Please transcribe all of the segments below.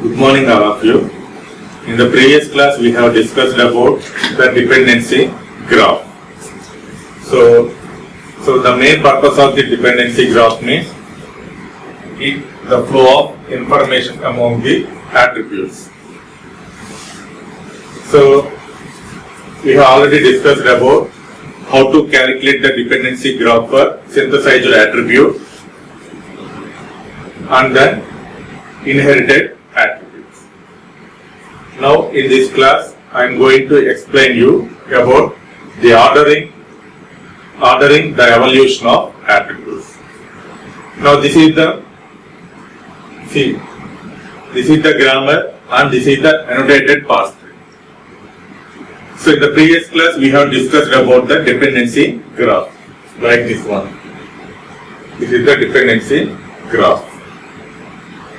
Good morning, all of you. In the previous class, we have discussed about the dependency graph. So the main purpose of the dependency graph means the flow of information among the attributes. So we have already discussed about how to calculate the dependency graph for synthesized attribute and then inherited attributes. Now in this class I am going to explain you about the ordering the evolution of attributes. Now this is the grammar and this is the annotated parse tree. So in the previous class we have discussed about the dependency graph, like this one. This is the dependency graph.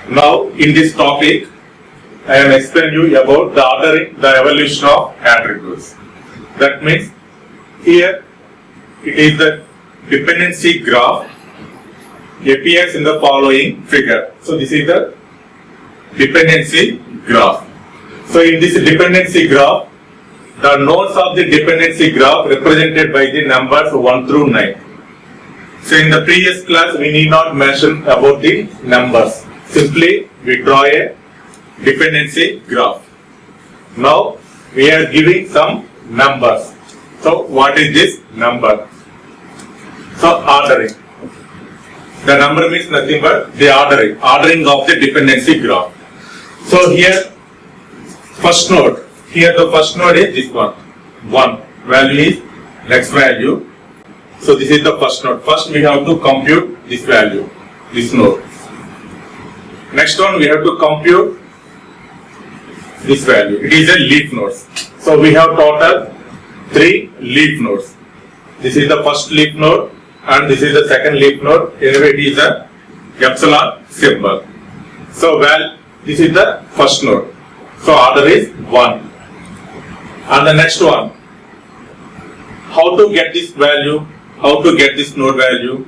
Now in this topic I am explaining you about the ordering the evolution of attributes. That means here it is the dependency graph appears in the following figure. So this is the dependency graph. So in this dependency graph, the nodes of the dependency graph represented by the numbers 1 through 9. So in the previous class we need not mention about the numbers. Simply we draw a dependency graph. Now we are giving some numbers. So what is this number? So ordering. The number means nothing but the ordering of the dependency graph. So here first node. Here the first node is this one. 1. Value is next value. So this is the first node. First we have to compute this value, this node. Next one we have to compute this value. It is a leaf nodes. So we have total 3 leaf nodes. This is the first leaf node and this is the second leaf node. Anyway it is a epsilon symbol. So this is the first node. So order is 1. And the next one, how to get this value, how to get this node value?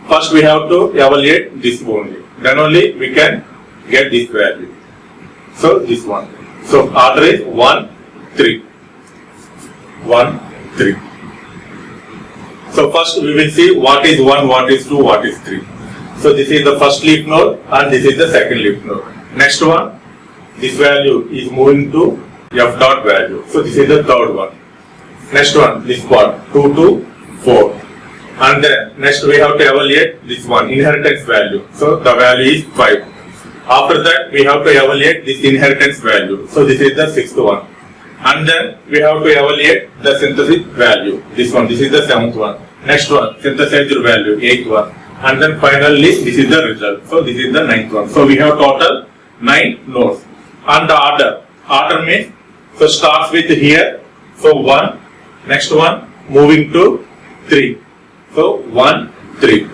First we have to evaluate this only. Then only we can get this value. So this one. So order is 1, 3. 1, 3. So first we will see what is 1, what is 2, what is 3. So this is the first leaf node and this is the second leaf node. Next one, this value is moving to f dot value. So this is the third one. Next one, this one, 2 to 4. And then next we have to evaluate this one, inheritance value. So the value is 5. After that we have to evaluate this inheritance value. So this is the sixth one. And then we have to evaluate the synthesis value. This is the 7th one. Next one, synthesized value, 8th one. And then finally this is the result. So this is the 9th one. So we have total 9 nodes. And the order means, so starts with here. So 1, next one moving to 3. So 1, 3.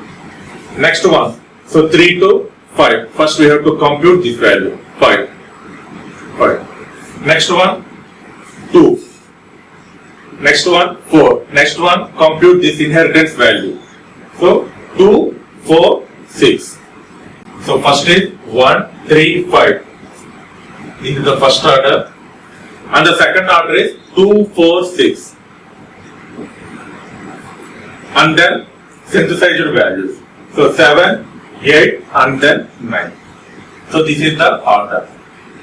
Next one, so 3 to 5. First we have to compute this value, 5. Next one, 2. Next one, 4. Next one, compute this inheritance value. So 2, 4, 6. So first is 1, 3, 5. This is the first order. And the second order is 2, 4, 6. And then synthesized values. So 7, 8 and then 9. So this is the order.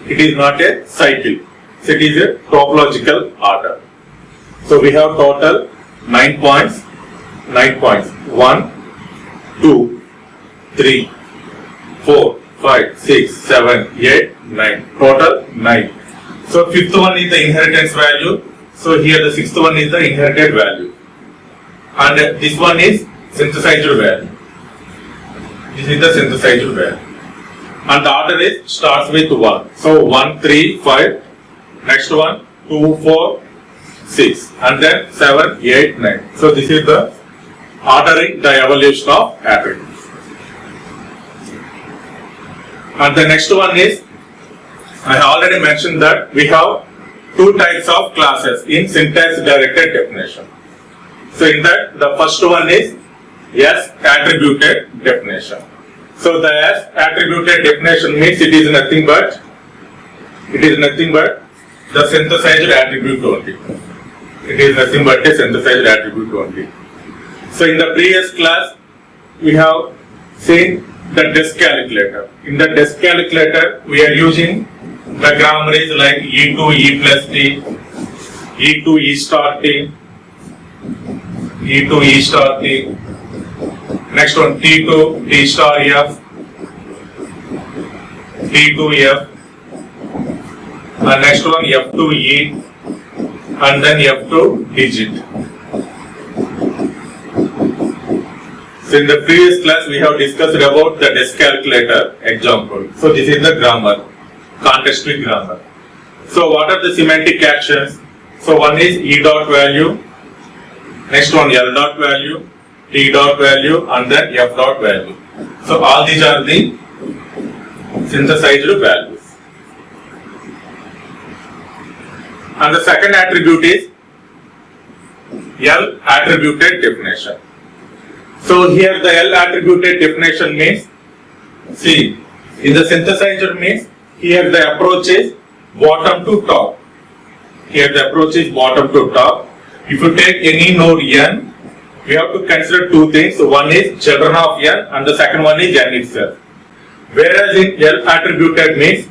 It is not a cycle. So it is a topological order. So we have total 9 points. 1, 2, 3, 4, 5, 6, 7, 8, 9. Total 9. So fifth one is the inheritance value. So here the sixth one is the inherited value. And this one is synthesized value. This is the synthesized value. And the order starts with 1. So 1, 3, 5. Next one, 2, 4, 6. And then 7, 8, 9. So this is the ordering the evolution of attributes. And the next one is, I have already mentioned that we have 2 types of classes in syntax directed definition. So in that, the first one is S attributed definition. So the S attributed definition means it is nothing but It is nothing but the synthesized attribute only. It is nothing but a synthesized attribute only. So in the previous class, we have seen the desk calculator. In the desk calculator, we are using the grammar is like E2 E plus T, E2 E star T, E2 E star T. Next one T2 T star F, T2 F, and next one F2 E, and then F2 digit. So in the previous class we have discussed about the desk calculator example. So this is the grammar, context-free grammar. So what are the semantic actions? So one is E dot value, next one L dot value, T dot value, and then F dot value. So all these are the synthesized values. And the second attribute is L attributed definition. So here the L attributed definition means, see, in the synthesizer means, here the approach is bottom to top. Here the approach is bottom to top. If you take any node n, we have to consider two things. One is children of n and the second one is n itself. Whereas in L attributed means,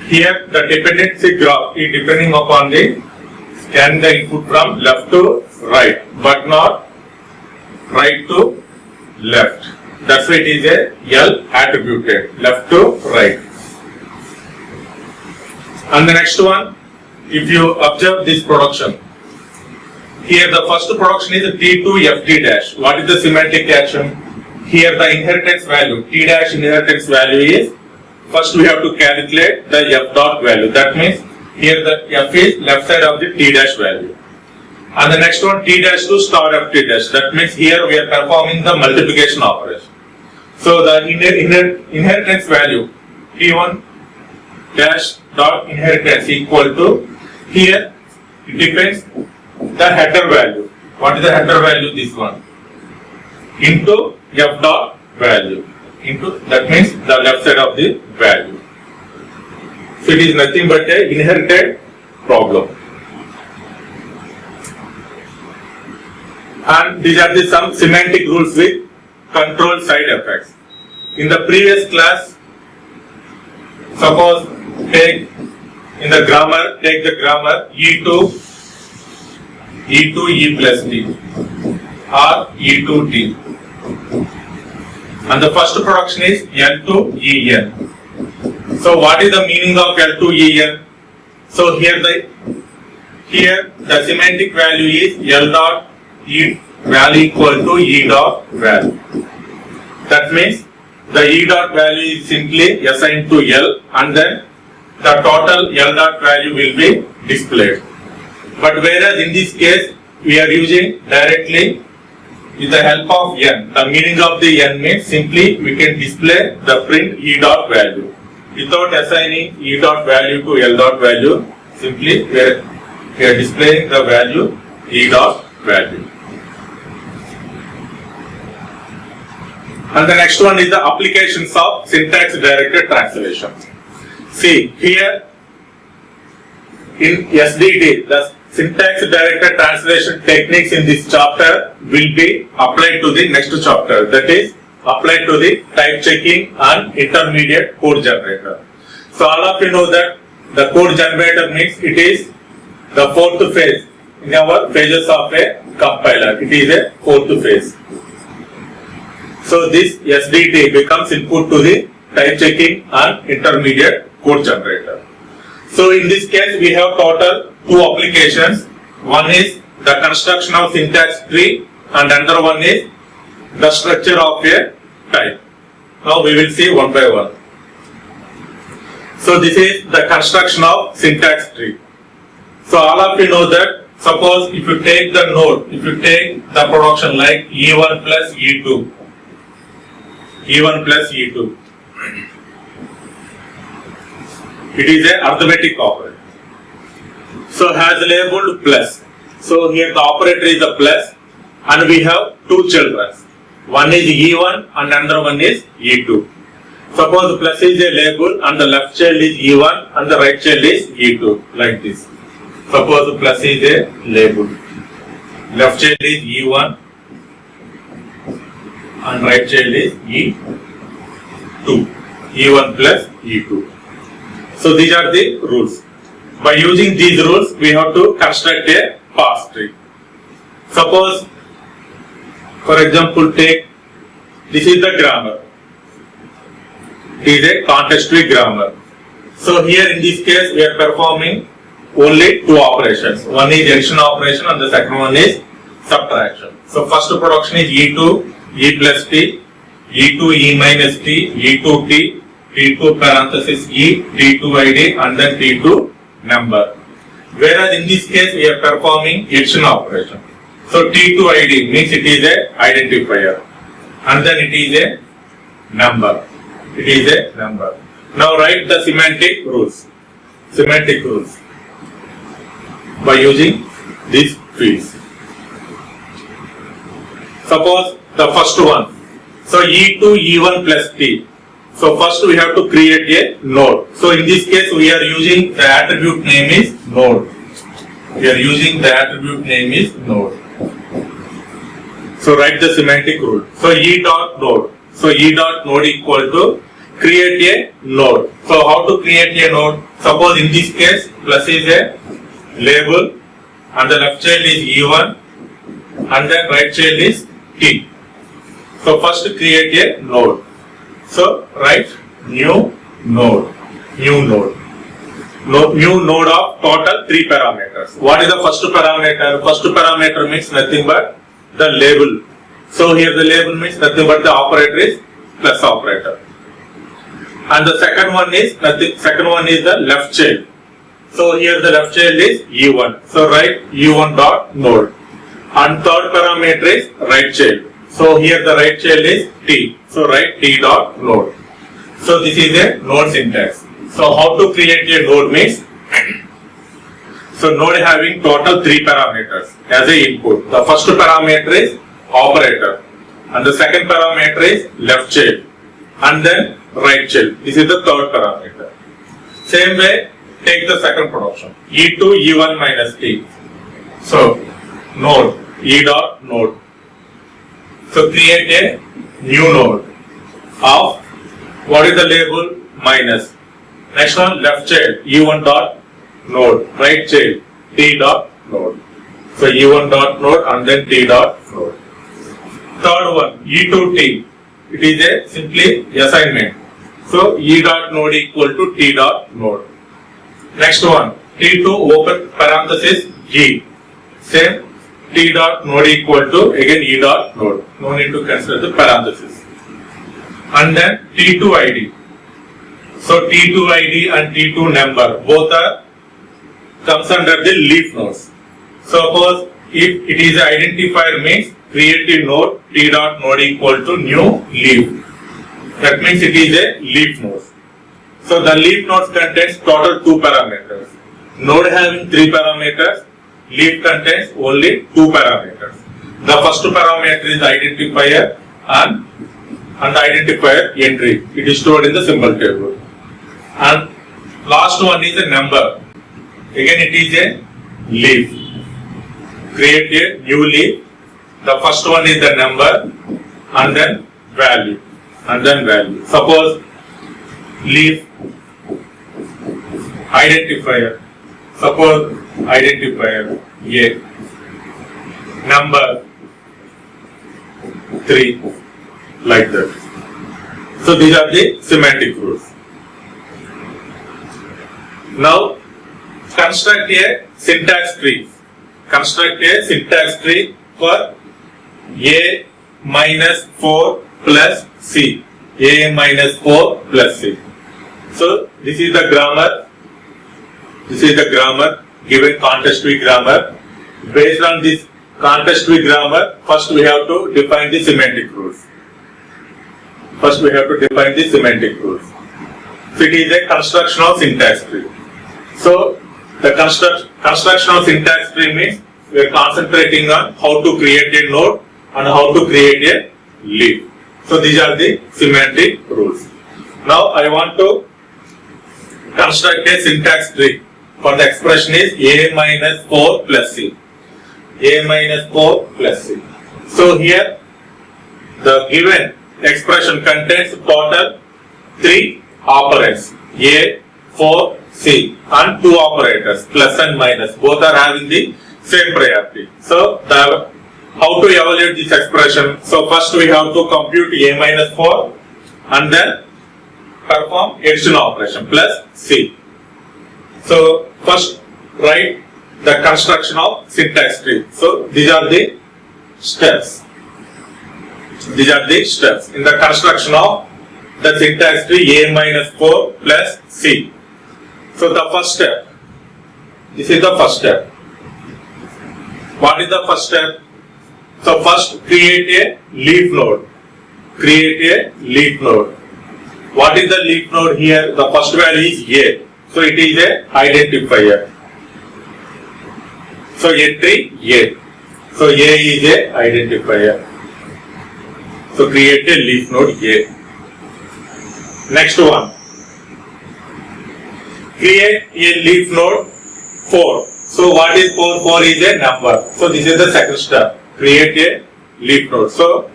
here the dependency graph is depending upon the scan the input from left to right, but not right to left. That's why it is a L attributed, left to right. And the next one, if you observe this production, here the first production is T2 Ft dash. What is the semantic action? Here the inheritance value, T dash inheritance value is, first we have to calculate the F dot value. That means here the F is left side of the T dash value. And the next one T dash to star Ft dash. That means here we are performing the multiplication operation. So the inheritance value T1 dash dot inheritance equal to, here it depends the header value. What is the header value? This one into F dot value into, that means the left side of the value. So it is nothing but a inherited problem. And these are the some semantic rules with control side effects. In the previous class, suppose take in the grammar, take the grammar E2 E plus T or E2T. And the first production is L2 En. So what is the meaning of L2 En? So here the semantic value is L dot E value equal to E dot value. That means the E dot value is simply assigned to L and then the total L dot value will be displayed. But whereas in this case we are using directly with the help of N. The meaning of the N means simply we can display the print E dot value. Without assigning E dot value to L dot value, simply we are displaying the value E dot value. And the next one is the applications of syntax directed translation. See here in SDT, the syntax directed translation techniques in this chapter will be applied to the next chapter, that is applied to the type checking and intermediate code generator. So all of you know that the code generator means it is the fourth phase in our phases of a compiler. It is a fourth phase. So this SDT becomes input to the type checking and intermediate code generator. So in this case we have total two applications. One is the construction of syntax tree and another one is the structure of a type. Now we will see one by one. So this is the construction of syntax tree. So all of you know that suppose if you take the node, if you take the production like E1 plus E2, E1 plus E2, it is an arithmetic operator. So has labeled plus. So here the operator is a plus and we have two children. One is E1 and another one is E2. Suppose plus is a label and the left child is E1 and the right child is E2, like this. Suppose plus is a label. Left child is E1 and right child is E2. E1 plus E2. So these are the rules. By using these rules, we have to construct a parse tree. Suppose, for example, take this is the grammar. It is a context tree grammar. So here in this case, we are performing only two operations. One is addition operation and the second one is subtraction. So first production is E2, E plus T, E2, E minus T, E2 T, T2 parenthesis E, T2 ID and then T2 number. Whereas in this case, we are performing addition operation. So T2 ID means it is a identifier and then it is a number. It is a number. Now write the semantic rules. Semantic rules by using these fields. Suppose the first one. So E2, E1 plus T. So first we have to create a node. So in this case we are using the attribute name is node. We are using the attribute name is node. So write the semantic rule. So E dot node. So E dot node equal to create a node. So how to create a node? Suppose in this case plus is a label and the left child is E1 and then right child is T. So first create a node. So write new node. New node. New node of total 3 parameters. What is the first parameter? First parameter means nothing but the label. So here the label means nothing but the operator is plus operator. And the second one is nothing. Second one is the left child. So here the left child is E1. So write E1 dot node. And third parameter is right child. So here the right child is T. So write T dot node. So this is a node syntax. So how to create a node means, so node having total 3 parameters as a input. The first parameter is operator and the second parameter is left child and then right child. This is the third parameter. Same way, take the second production. E2, E1 minus T. So node, E dot node. So create a new node of what is the label minus. Next one left child E1 dot node, right child T dot node. So E1 dot node and then T dot node. Third one E2T. It is a simply assignment. So E dot node equal to T dot node. Next one T2 open parenthesis G. Same T dot node equal to again E dot node. No need to consider the parenthesis. And then T2 ID. So T2 ID and T2 number both are comes under the leaf nodes. Suppose if it is identifier means create a node T dot node equal to new leaf. That means it is a leaf node. So the leaf nodes contains total 2 parameters. Node having 3 parameters. Leaf contains only 2 parameters. The first parameter is identifier and the identifier entry. It is stored in the symbol table. And last one is a number. Again it is a leaf. Create a new leaf. The first one is the number and then value. And then value. Suppose leaf identifier. Suppose identifier A. Number 3. Like that. So these are the semantic rules. Now construct a syntax tree. Construct a syntax tree for A minus 4 plus C. A minus 4 plus C. So this is the grammar. This is the grammar, given context tree grammar. Based on this context tree grammar, first we have to define the semantic rules. First we have to define the semantic rules. So it is a construction of syntax tree. So the construction of syntax tree means we are concentrating on how to create a node and how to create a leaf. So these are the semantic rules. Now I want to construct a syntax tree for the expression is a minus 4 plus c. A minus 4 plus c. So here the given expression contains total 3 operands a, 4, c and 2 operators plus and minus, both are having the same priority. So how to evaluate this expression? So first we have to compute a minus 4 and then perform addition operation plus c. So first write the construction of syntax tree. So these are the steps. These are the steps in the construction of the syntax tree a minus 4 plus c. So the first step, this is the first step. What is the first step? So first create a leaf node. Create a leaf node. What is the leaf node here? The first value is a. So it is a identifier. So entry a. So a is a identifier. So create a leaf node a. Next one. Create a leaf node 4. So what is 4? 4 is a number. So this is the second step. Create a leaf node. So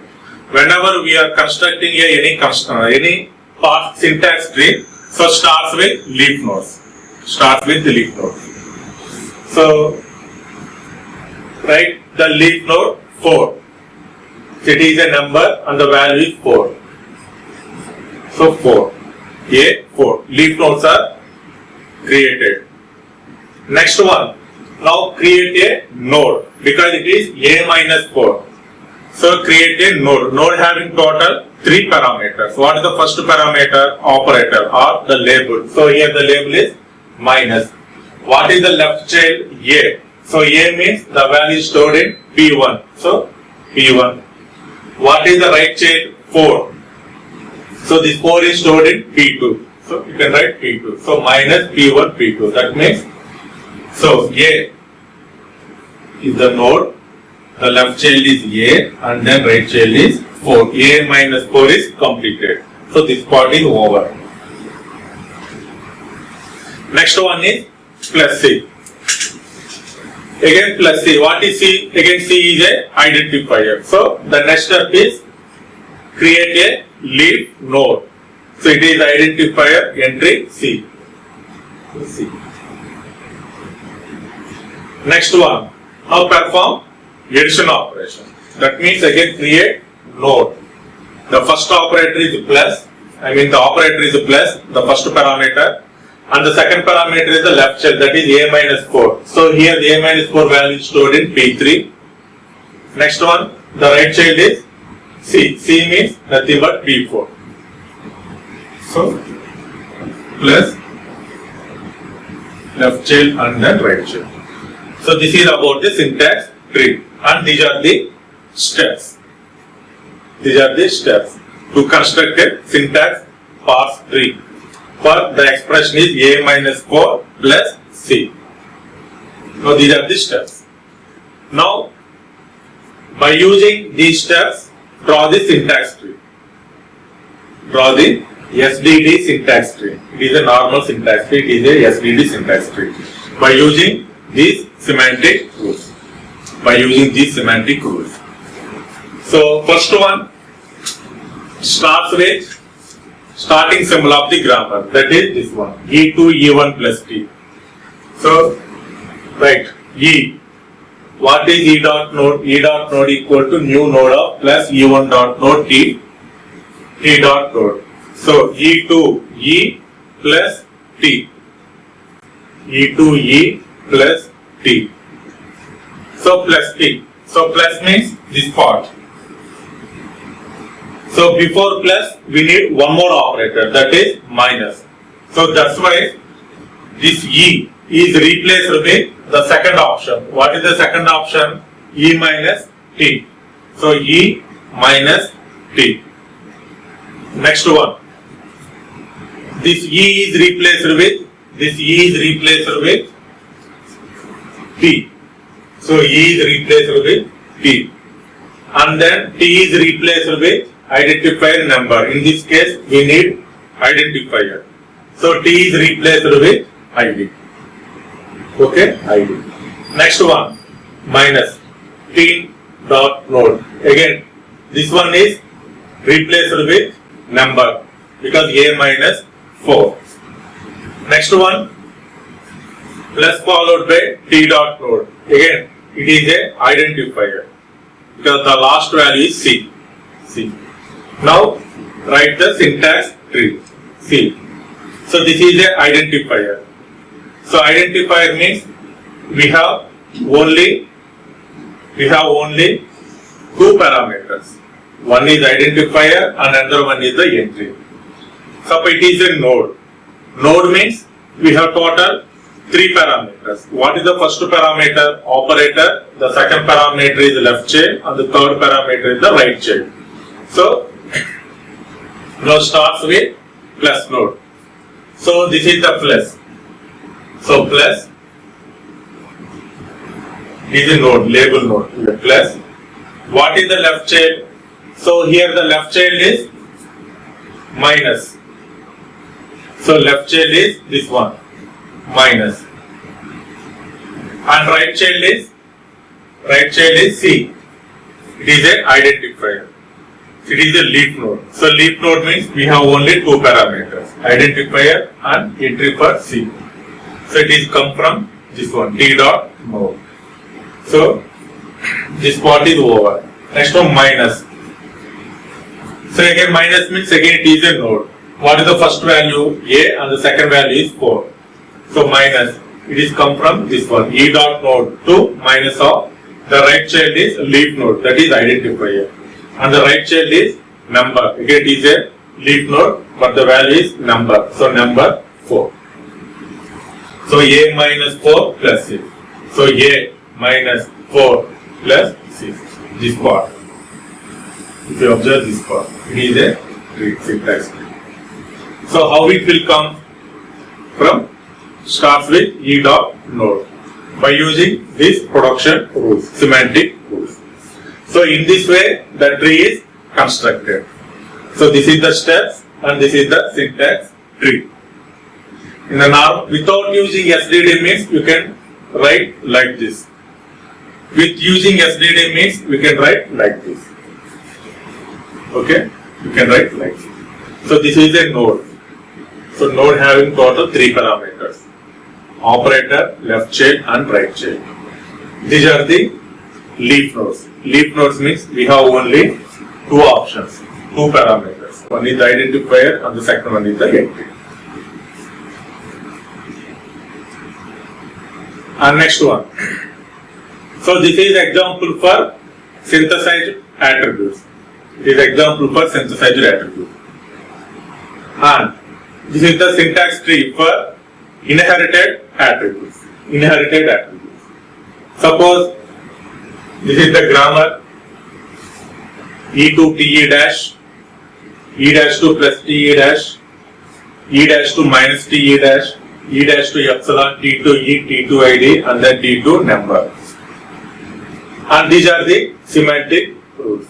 whenever we are constructing any part syntax tree, so starts with leaf nodes. Starts with the leaf nodes. So write the leaf node 4. It is a number and the value is 4. So 4. A 4. Leaf nodes are created. Next one. Now create a node because it is a minus 4. So create a node. Node having total 3 parameters. What is the first parameter? Operator or the label. So here the label is minus. What is the left child? A. So a means the value stored in P1. So P1. What is the right child? 4. So this 4 is stored in P2. So you can write P2. So minus P1, P2. That means, so A is the node, the left child is A and then right child is 4. A minus 4 is completed. So this part is over. Next one is plus C. Again plus C. What is C? Again C is a identifier. So the next step is create a leaf node. So it is identifier entry C. C. Next one. Now perform addition operation. That means again create node. The first operator is plus. The operator is plus, the first parameter. And the second parameter is the left child, that is a minus 4. So here the a minus 4 value is stored in P3. Next one, the right child is C. C means nothing but P4. So plus left child and then right child. So this is about the syntax tree and these are the steps. These are the steps to construct a syntax parse tree. For the expression is a minus 4 plus c. Now these are the steps. Now by using these steps, draw the syntax tree. Draw the SDD syntax tree. It is a normal syntax tree. It is a SDD syntax tree. By using these semantic rules. By using these semantic rules. So first one starts with starting symbol of the grammar, that is this one, E2 E1 plus T. So right, E. What is E dot node? E dot node equal to new node of plus E1 dot node T. T dot node. So E2 E plus T. E2 E plus T. So plus T. So plus means this part. So before plus we need one more operator, that is minus. So that's why this E is replaced with the second option. What is the second option? E minus T. So E minus T. Next one. This E is replaced with T. So E is replaced with T. And then T is replaced with identifier number. In this case, we need identifier. So T is replaced with ID. Okay, ID. Next one, minus T dot node. Again, this one is replaced with number because A minus 4. Next one, plus followed by T dot node. Again, it is a identifier because the last value is C. Now, write the syntax tree. C. So this is a identifier. So identifier means we have only two parameters. One is identifier and another one is the entry. So it is a node. Node means we have total 3 parameters. What is the first parameter? Operator. The second parameter is left child and the third parameter is the right child. So now starts with plus node. So this is the plus. So plus is a node, label node. Plus. What is the left child? So here the left child is minus. So left child is this one, minus. And right child is C. It is an identifier. It is a leaf node. So leaf node means we have only 2 parameters, identifier and entry for C. So it is come from this one, T dot node. So this part is over. Next one, minus. So again minus means again it is a node. What is the first value? A and the second value is 4. So minus, it is come from this one, E dot node to minus of the right child is leaf node, that is identifier. And the right child is number. Again it is a leaf node but the value is number. So number 4. So A minus 4 plus 6. So A minus 4 plus 6. This part. If you observe this part, it is a syntax. So how it will come from? Starts with E dot node by using these production rules, semantic rules. So in this way the tree is constructed. So this is the steps and this is the syntax tree. In the now without using SDD means you can write like this. With using SDD means we can write like this. Okay, you can write like this. So this is a node. So node having total 3 parameters. Operator, left child and right child. These are the leaf nodes. Leaf nodes means we have only 2 options, 2 parameters. One is the identifier and the second one is the entry. And next one. So this is example for synthesized attributes. It is example for synthesized attributes. And this is the syntax tree for inherited attributes. Suppose this is the grammar E to TE dash, E dash to plus TE dash, E dash to minus TE dash, E dash to epsilon, T to E, T to ID and then T to number. And these are the semantic rules.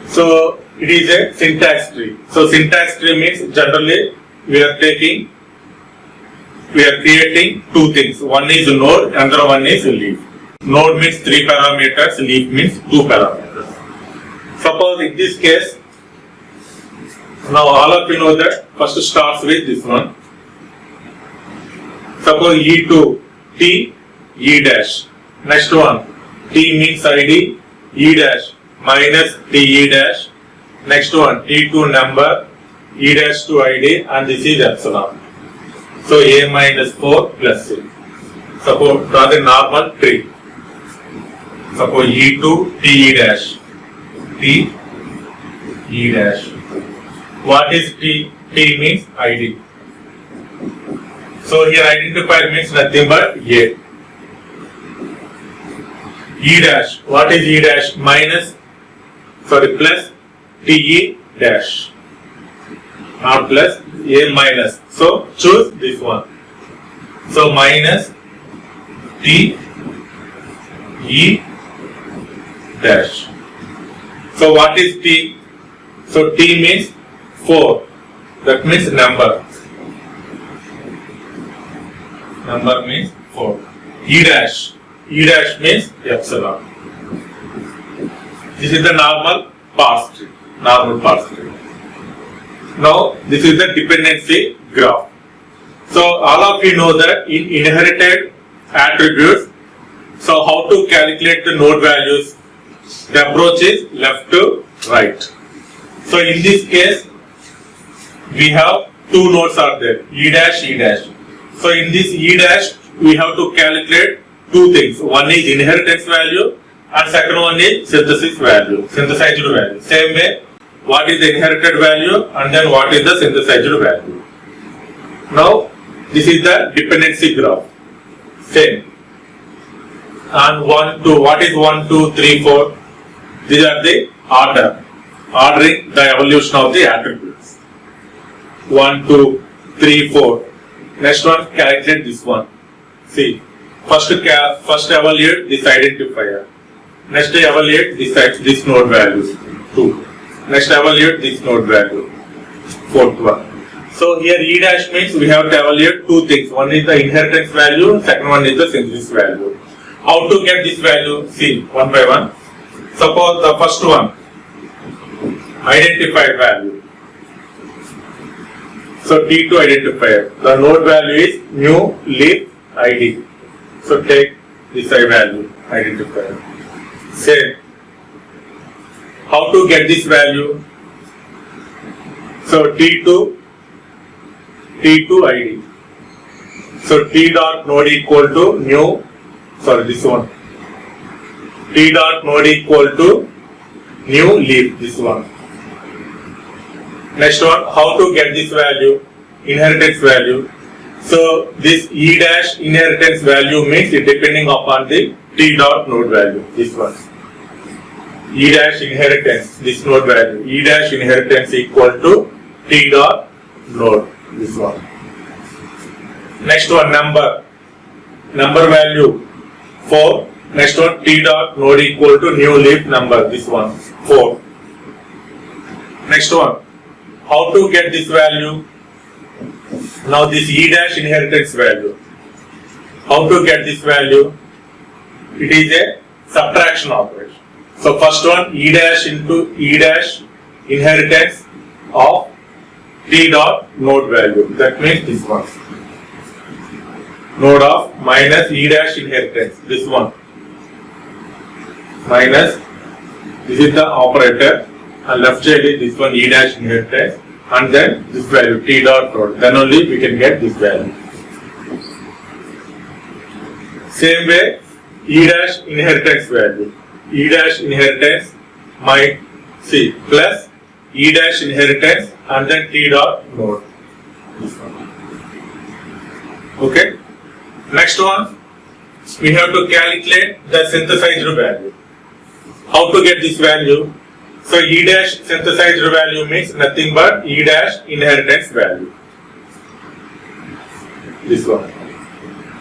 So it is a syntax tree. So syntax tree means generally we are creating 2 things. One is node, another one is leaf. Node means 3 parameters, leaf means 2 parameters. Suppose in this case, now all of you know that first starts with this one. Suppose E to T, E dash. Next one, T means ID, E dash minus T E dash. Next one, T to number, E dash to ID and this is epsilon. So A minus 4 plus 6. Suppose draw the normal tree. Suppose E to T E dash. T E dash. What is T? T means ID. So here identifier means nothing but A. E dash. What is E dash? Minus, plus TE dash. Not plus, A minus. So choose this one. So minus T E dash. So what is T? So T means 4. That means number. Number means 4. E dash. E dash means epsilon. This is the normal parse tree. Normal parse tree. Now this is the dependency graph. So all of you know that in inherited attributes, so how to calculate the node values? The approach is left to right. So in this case, we have two nodes are there, E dash, E dash. So in this E dash, we have to calculate two things. One is inheritance value and second one is synthesis value, synthesized value. Same way, what is the inherited value and then what is the synthesized value. Now, this is the dependency graph. Same. And 1, 2, what is 1, 2, 3, 4? These are the order. Ordering the evolution of the attributes. 1, 2, 3, 4. Next one, calculate this one. See, first evaluate this identifier. Next evaluate this node value. 2. Next evaluate this node value. Fourth one. So here E dash means we have to evaluate two things. One is the inheritance value, second one is the synthesis value. How to get this value? See, one by one. Suppose the first one, identified value. So T2 identifier. The node value is new leaf ID. So take this I value, identifier. Same. How to get this value? So T2 ID. So T dot node equal to new, this one. T dot node equal to new leaf, this one. Next one, how to get this value? Inheritance value. So this E dash inheritance value means it depending upon the T dot node value, this one. E dash inheritance, this node value. E dash inheritance equal to T dot node, this one. Next one, number. Number value 4. Next one, T dot node equal to new leaf number, this one, 4. Next one, how to get this value? Now this E dash inheritance value. How to get this value? It is a subtraction operation. So first one, E dash into E dash inheritance of T dot node value. That means this one. Node of minus E dash inheritance. This one. Minus, this is the operator, and left side is this one, E dash inheritance, and then this value, T dot node. Then only we can get this value. Same way, E dash inheritance value. E dash inheritance plus E dash inheritance and then T dot node. This one. Okay. Next one, we have to calculate the synthesized value. How to get this value? So E dash synthesized value means nothing but E dash inheritance value. This one.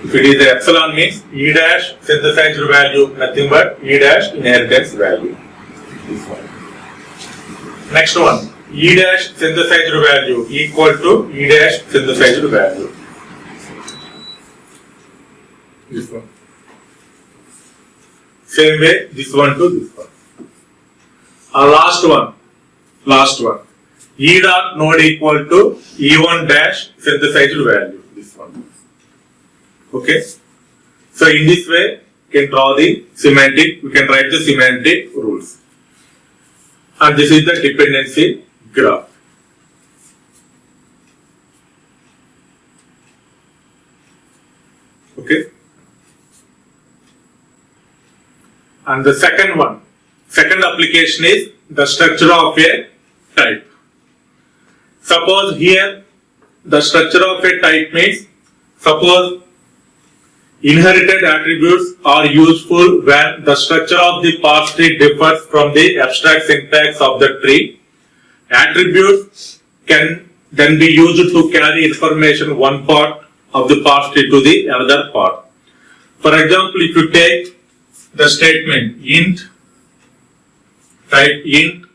If it is the epsilon means E dash synthesized value nothing but E dash inheritance value. This one. Next one. E dash synthesized value equal to E dash synthesized value. This one. Same way, this one to this one. Last one. E dot node equal to E1 dash synthesized value. This one. Okay. So in this way, we can draw the semantic, we can write the semantic rules. And this is the dependency graph. Okay. And the second application is the structure of a type. Suppose here the structure of a type means, suppose inherited attributes are useful when the structure of the parse tree differs from the abstract syntax of the tree. Attributes can then be used to carry information one part of the parse tree to the another part. For example, if you take the statement int, type int,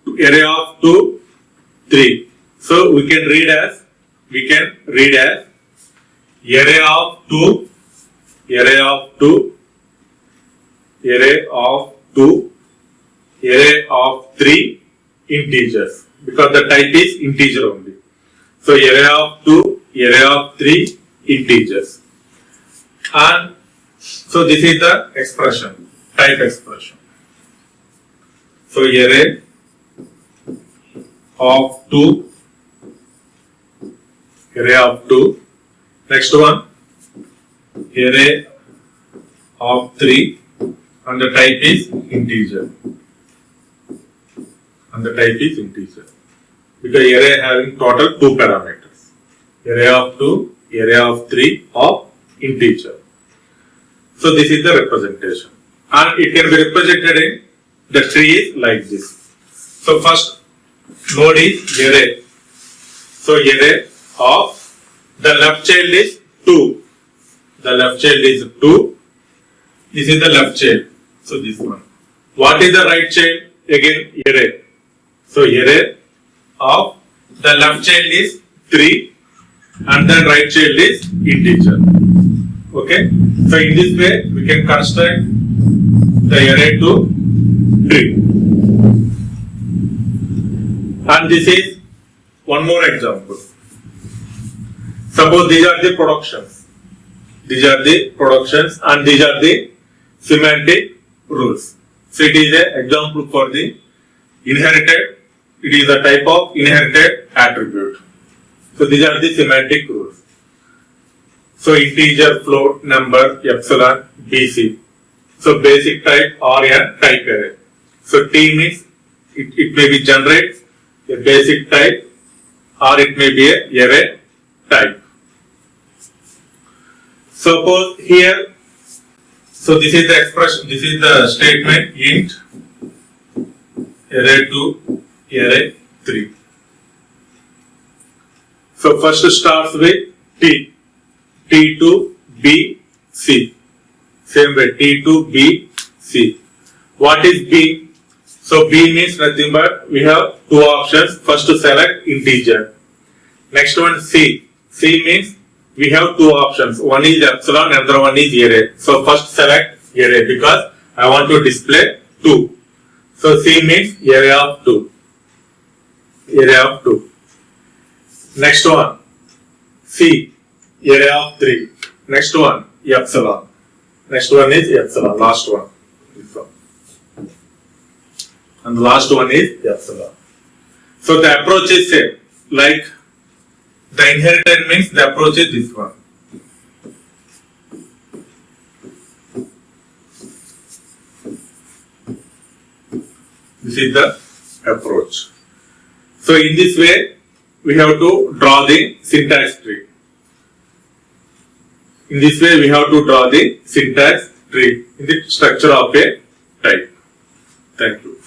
array of 2, 3. So we can read as array of 2, array of 2, array of 2, array of 3 integers, because the type is integer only. So array of 2, array of 3 integers. And so this is the expression, type expression. So array of 2, array of 2. Next one, array of 3, and the type is integer. And the type is integer. Because array having total 2 parameters. Array of 2, array of 3 of integer. So this is the representation. And it can be represented in the tree is like this. So first node is array. So array of the left child is 2. The left child is 2. This is the left child. So this one. What is the right child? Again array. So array of the left child is 3 and the right child is integer. Okay. So in this way we can construct the array to tree. And this is one more example. Suppose these are the productions. These are the productions and these are the semantic rules. So it is an example for the inherited. It is a type of inherited attribute. So these are the semantic rules. So integer, float, number, epsilon, BC. So basic type or a type array. So T means it may be generate a basic type or it may be a array type. Suppose here, so this is the expression, this is the statement int array 2, array 3. So first starts with T, T2, B, C. Same way, T2, B, C. What is B? So B means nothing but we have two options. First to select integer. Next one C. C means we have two options. One is epsilon, another one is array. So first select array because I want to display 2. So C means array of 2. Array of 2. Next one C. Array of 3. Next one epsilon. Next one is epsilon. Last one. And the last one is epsilon. So the approach is same. Like the inherited means the approach is this one. This is the approach. So in this way, we have to draw the syntax tree. In this way, we have to draw the syntax tree in the structure of a type. Thank you.